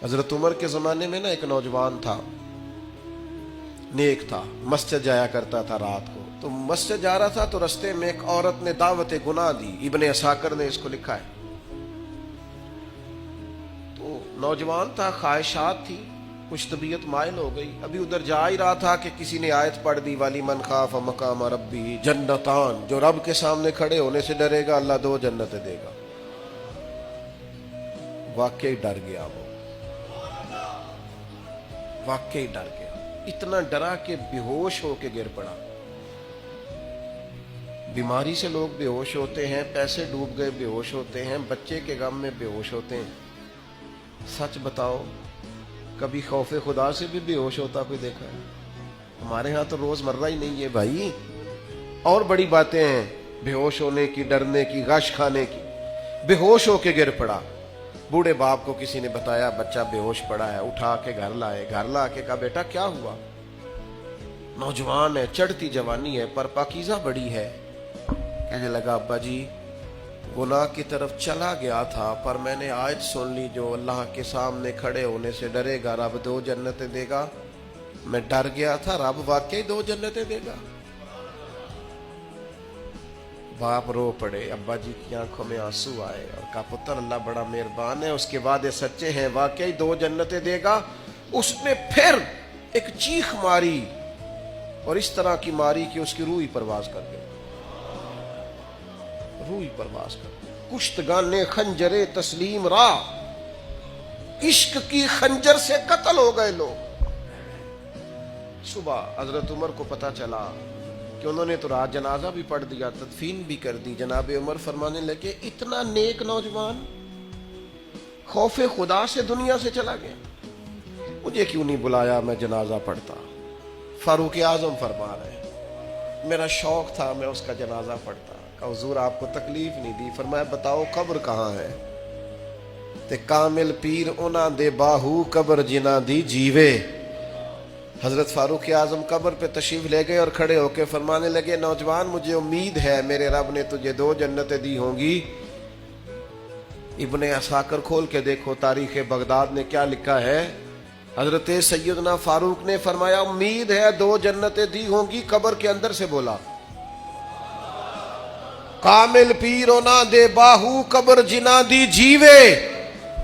हजरत उमर के ज़माने में ना एक नौजवान था, नेक था, मस्जिद जाया करता था रात को। तो मस्जिद जा रहा था तो रास्ते में एक औरत ने दावत गुनाह दी। इब्ने असाकर ने इसको लिखा है। तो नौजवान था, ख्वाहिशात थी, कुछ तबीयत माइल हो गई। अभी उधर जा ही रहा था कि किसी ने आयत पढ़ दी, वाली मन खाफ मकाम रब्बी जन्नतान, जो रब के सामने खड़े होने से डरेगा अल्लाह 2 जन्नतें देगा। वाकई डर गया वो, वाकई डर गया। इतना डरा कि बेहोश होके गिर पड़ा। बीमारी से लोग बेहोश होते हैं, पैसे डूब गए बेहोश होते हैं, बच्चे के गम में बेहोश होते हैं। सच बताओ, कभी खौफे खुदा से भी बेहोश होता कोई देखा है? हमारे यहाँ तो रोजमर्रा ही नहीं है भाई। और बड़ी बातें हैं, बेहोश होने की, डरने की, गश खाने की। बेहोश होके गिर पड़ा। बूढ़े बाप को किसी ने बताया बच्चा बेहोश पड़ा है, उठा के घर लाए। घर ला के कहा बेटा क्या हुआ? नौजवान है, चढ़ती जवानी है, पर पाकीज़ा बड़ी है। कहने लगा अब्बा जी, गुनाह की तरफ चला गया था, पर मैंने आयत सुन ली, जो अल्लाह के सामने खड़े होने से डरेगा रब 2 जन्नतें देगा। मैं डर गया था, रब वाकई 2 जन्नतें देगा। बाप रो पड़े, अब्बा जी की आंखों में आंसू आए और कहा पुत्र अल्लाह बड़ा मेहरबान है, उसके वादे सच्चे हैं, वाकई 2 जन्नतें देगा। उसने फिर एक चीख मारी और इस तरह की मारी कि उसकी रूह ही परवाज कर गई, रूह ही परवाज कर गई। कुश्तगाने खंजरे तस्लीम रा, इश्क की खंजर से कत्ल हो गए लोग। सुबह हजरत उमर को पता चला कि उन्होंने तो रात जनाजा भी पढ़ दिया, तदफीन भी कर दी। जनाब उमर फरमाने लगे इतना नेक नौजवान खौफे खुदा से दुनिया से चला गया, मुझे क्यों नहीं बुलाया, मैं जनाजा पढ़ता। फारूक आजम फरमा रहे मेरा शौक था, मैं उसका जनाजा पढ़ता। कहा हुजूर आपको तकलीफ नहीं दी? फरमाया बताओ कब्र कहाँ है? ते कामिल पीर उना दे बाहू कब्र जिना दी जीवे। हजरत फारूक आजम कब्र पे तशरीफ ले गए और खड़े होकर फरमाने लगे नौजवान मुझे उम्मीद है मेरे रब ने तुझे 2 जन्नतें दी होंगी। इब्ने असाकर खोल के देखो तारीख बगदाद ने क्या लिखा है। हजरत सैयदना फारूक ने फरमाया उम्मीद है 2 जन्नतें दी होंगी। कब्र के अंदर से बोला कामिल पीरो ना दे बाहू कब्र जिना दी जीवे।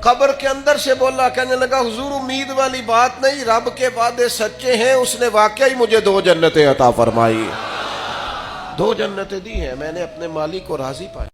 कब्र के अंदर से बोला, कहने लगा हुजूर उम्मीद वाली बात नहीं, रब के वादे सच्चे हैं, उसने वाकई मुझे 2 जन्नतें अता फरमाई, 2 जन्नतें दी हैं, मैंने अपने मालिक को राजी पाया।